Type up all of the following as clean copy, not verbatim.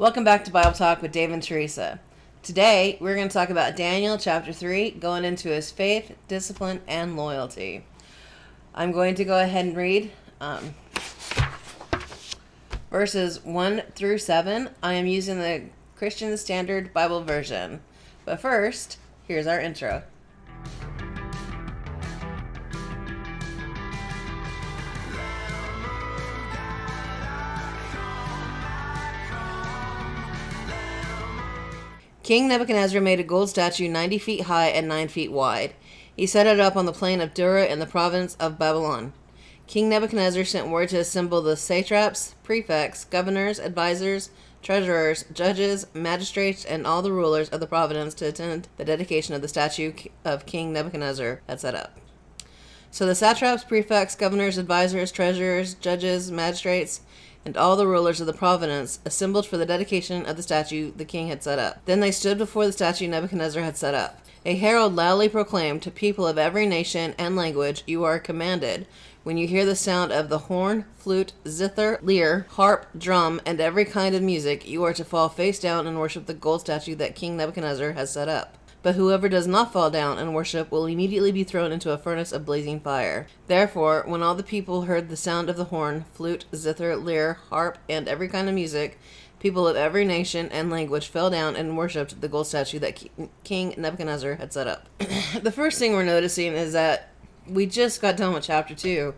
Welcome back to Bible Talk with Dave and Teresa. Today, we're going to talk about Daniel chapter 3, going into his faith, discipline, and loyalty. I'm going to go ahead and read verses 1 through 7. I am using the Christian Standard Bible Version. But first, here's our intro. King Nebuchadnezzar made a gold statue 90 feet high and 9 feet wide. He set it up on the plain of Dura in the province of Babylon. King Nebuchadnezzar sent word to assemble the satraps, prefects, governors, advisors, treasurers, judges, magistrates, and all the rulers of the province to attend the dedication of the statue of King Nebuchadnezzar had set up. So the satraps, prefects, governors, advisors, treasurers, judges, magistrates, and all the rulers of the province assembled for the dedication of the statue the king had set up. Then they stood before the statue Nebuchadnezzar had set up. A herald loudly proclaimed to people of every nation and language, "You are commanded, when you hear the sound of the horn, flute, zither, lyre, harp, drum, and every kind of music, you are to fall face down and worship the gold statue that King Nebuchadnezzar has set up. But whoever does not fall down and worship will immediately be thrown into a furnace of blazing fire." Therefore, when all the people heard the sound of the horn, flute, zither, lyre, harp, and every kind of music, people of every nation and language fell down and worshipped the gold statue that King Nebuchadnezzar had set up. The first thing we're noticing is that we just got done with chapter 2,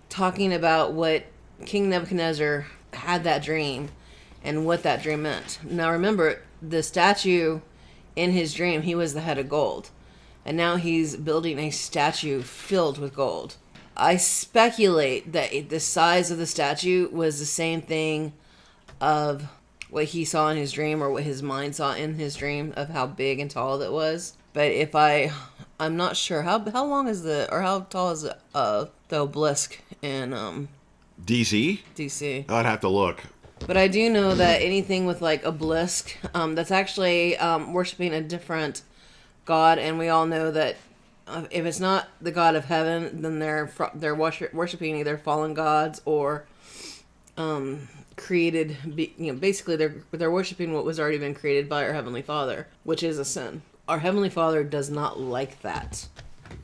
talking about what King Nebuchadnezzar had that dream and what that dream meant. Now remember, the statue in his dream, he was the head of gold. And now he's building a statue filled with gold. I speculate that the size of the statue was the same thing of what he saw in his dream, or what his mind saw in his dream, of how big and tall it was. But I'm not sure. How long is how tall is the obelisk in DC? DC? I'd have to look. But I do know that anything with like obelisk, that's actually worshiping a different god, and we all know that if it's not the god of heaven, then they're worshiping either fallen gods or created. Basically they're worshiping what was already been created by our Heavenly Father, which is a sin. Our Heavenly Father does not like that.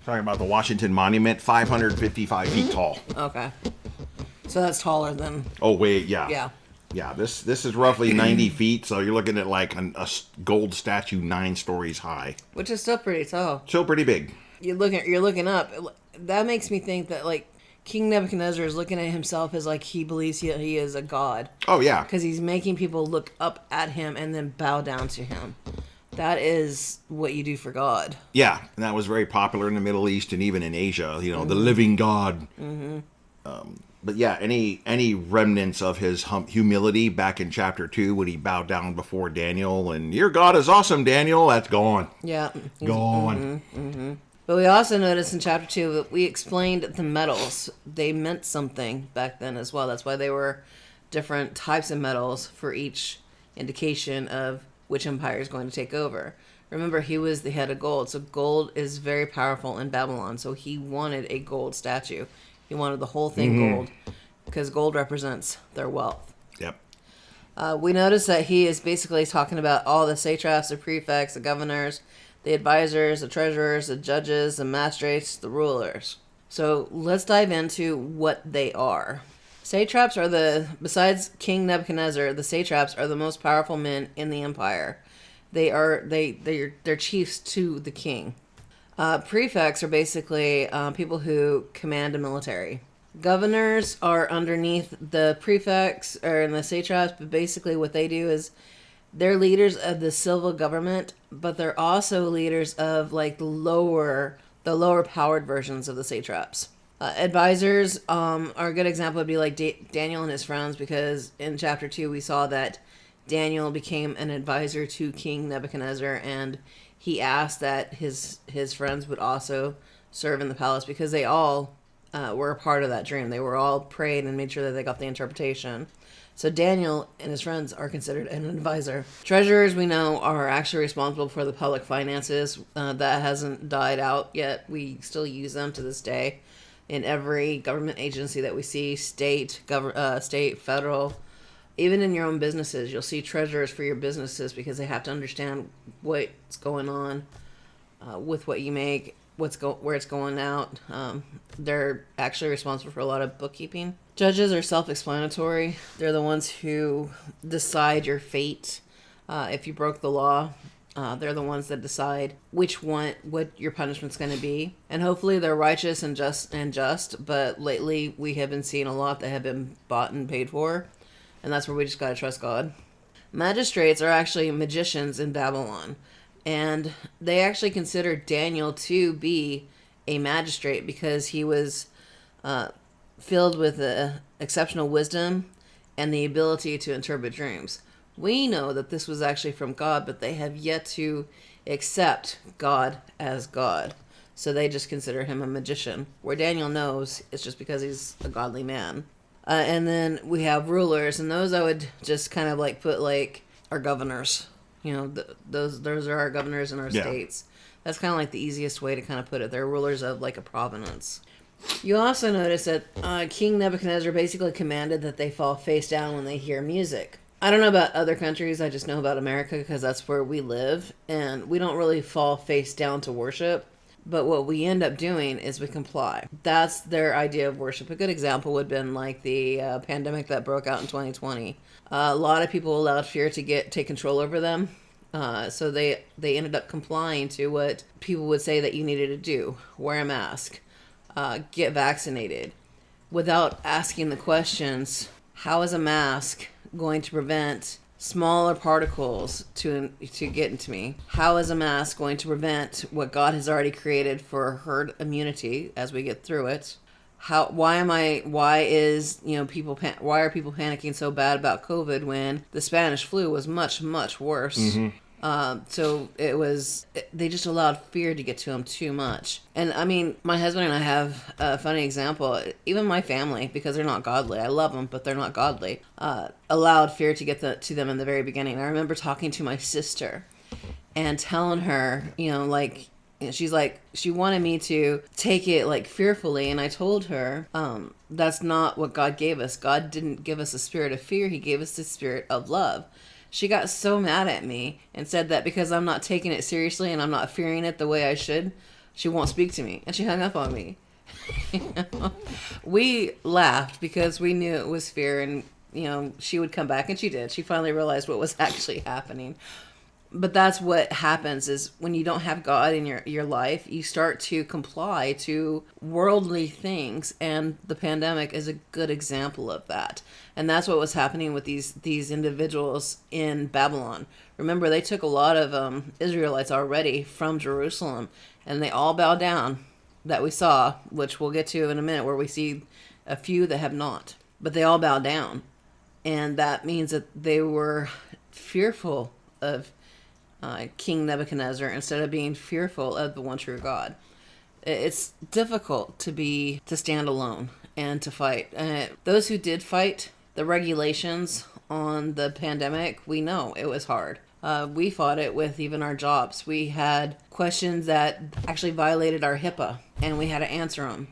Talking about the Washington Monument, 555 feet tall. Okay, so that's taller than. Oh wait, yeah. Yeah. Yeah, this is roughly 90 feet, so you're looking at like a gold statue 9 stories high. Which is still pretty tall. Still pretty big. You're looking up. That makes me think that like King Nebuchadnezzar is looking at himself as like he believes he is a god. Oh yeah. Because he's making people look up at him and then bow down to him. That is what you do for God. Yeah, and that was very popular in the Middle East and even in Asia. The living God. Mm-hmm. But yeah, any remnants of his humility back in chapter 2 when he bowed down before Daniel and "Your God is awesome, Daniel," that's gone. Yeah. Gone. Mm-hmm, mm-hmm. But we also noticed in chapter 2 that we explained the metals. They meant something back then as well. That's why they were different types of metals for each indication of which empire is going to take over. Remember, he was the head of gold, so gold is very powerful in Babylon. So he wanted a gold statue. He wanted the whole thing gold, because gold represents their wealth. Yep. We notice that he is basically talking about all the satraps, the prefects, the governors, the advisors, the treasurers, the judges, the magistrates, the rulers. So let's dive into what they are. Satraps are besides King Nebuchadnezzar, the satraps are the most powerful men in the empire. They're chiefs to the king. Prefects are basically people who command a military. Governors are underneath the prefects and the satraps, but basically what they do is they're leaders of the civil government, but they're also leaders of like the lower powered versions of the satraps. Advisors are a good example. Would be like Daniel and his friends, because in chapter 2 we saw that Daniel became an advisor to King Nebuchadnezzar, and he asked that his friends would also serve in the palace, because they all were a part of that dream. They were all prayed and made sure that they got the interpretation. So Daniel and his friends are considered an advisor. Treasurers, we know, are actually responsible for the public finances. That hasn't died out yet. We still use them to this day in every government agency that we see, state, federal, Even in your own businesses, you'll see treasurers for your businesses because they have to understand what's going on with what you make, where it's going out. They're actually responsible for a lot of bookkeeping. Judges are self-explanatory. They're the ones who decide your fate. If you broke the law, they're the ones that decide what your punishment's going to be. And hopefully they're righteous and just. But lately we have been seeing a lot that have been bought and paid for. And that's where we just got to trust God. Magistrates are actually magicians in Babylon. And they actually considered Daniel to be a magistrate because he was filled with exceptional wisdom and the ability to interpret dreams. We know that this was actually from God, but they have yet to accept God as God. So they just consider him a magician. Where Daniel knows it's just because he's a godly man. And then we have rulers, and those I would just kind of like put like our governors. You know, those are our governors in our states. That's kind of like the easiest way to kind of put it. They're rulers of like a province. You also notice that King Nebuchadnezzar basically commanded that they fall face down when they hear music. I don't know about other countries. I just know about America because that's where we live. And we don't really fall face down to worship. But what we end up doing is we comply. That's their idea of worship. A good example would have been like the pandemic that broke out in 2020. A lot of people allowed fear to take control over them. So they ended up complying to what people would say that you needed to do. Wear a mask. Get vaccinated. Without asking the questions, how is a mask going to prevent smaller particles to get into me? How is a mask going to prevent what God has already created for herd immunity as we get through it? Why are people panicking so bad about COVID when the Spanish flu was much, much worse? Mm-hmm. So they just allowed fear to get to them too much. And I mean, my husband and I have a funny example. Even my family, because they're not godly, I love them, but they're not godly, allowed fear to get to them in the very beginning. I remember talking to my sister and telling her, she's like, she wanted me to take it like fearfully. And I told her, that's not what God gave us. God didn't give us a spirit of fear. He gave us the spirit of love. She got so mad at me and said that because I'm not taking it seriously and I'm not fearing it the way I should, she won't speak to me. And she hung up on me. We laughed because we knew it was fear, and, she would come back, and she did. She finally realized what was actually happening. But that's what happens is when you don't have God in your life, you start to comply to worldly things, and the pandemic is a good example of that. And that's what was happening with these individuals in Babylon. Remember, they took a lot of Israelites already from Jerusalem, and they all bowed down, that we saw, which we'll get to in a minute, where we see a few that have not. But they all bowed down. And that means that they were fearful of King Nebuchadnezzar instead of being fearful of the one true God. It's difficult to stand alone and to fight. Those who did fight, the regulations on the pandemic, we know it was hard. We fought it with even our jobs. We had questions that actually violated our HIPAA, and we had to answer them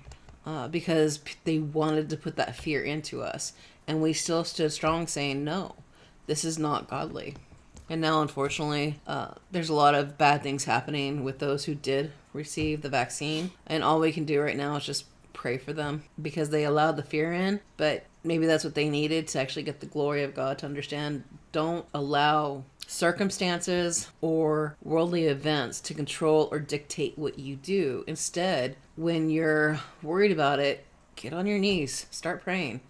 because they wanted to put that fear into us. And we still stood strong saying, no, this is not godly. And now, unfortunately, there's a lot of bad things happening with those who did receive the vaccine. And all we can do right now is just pray for them because they allowed the fear in. But maybe that's what they needed to actually get the glory of God, to understand. Don't allow circumstances or worldly events to control or dictate what you do. Instead, when you're worried about it, get on your knees, start praying,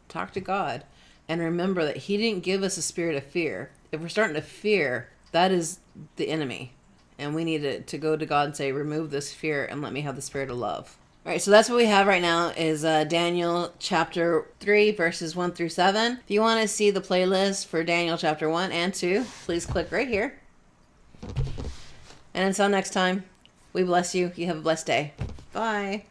talk to God, and remember that He didn't give us a spirit of fear. If we're starting to fear, that is the enemy. And we need to go to God and say, remove this fear and let me have the spirit of love. All right, so that's what we have right now is Daniel chapter 3, verses 1 through 7. If you want to see the playlist for Daniel chapter 1 and 2, please click right here. And until next time, we bless you. You have a blessed day. Bye.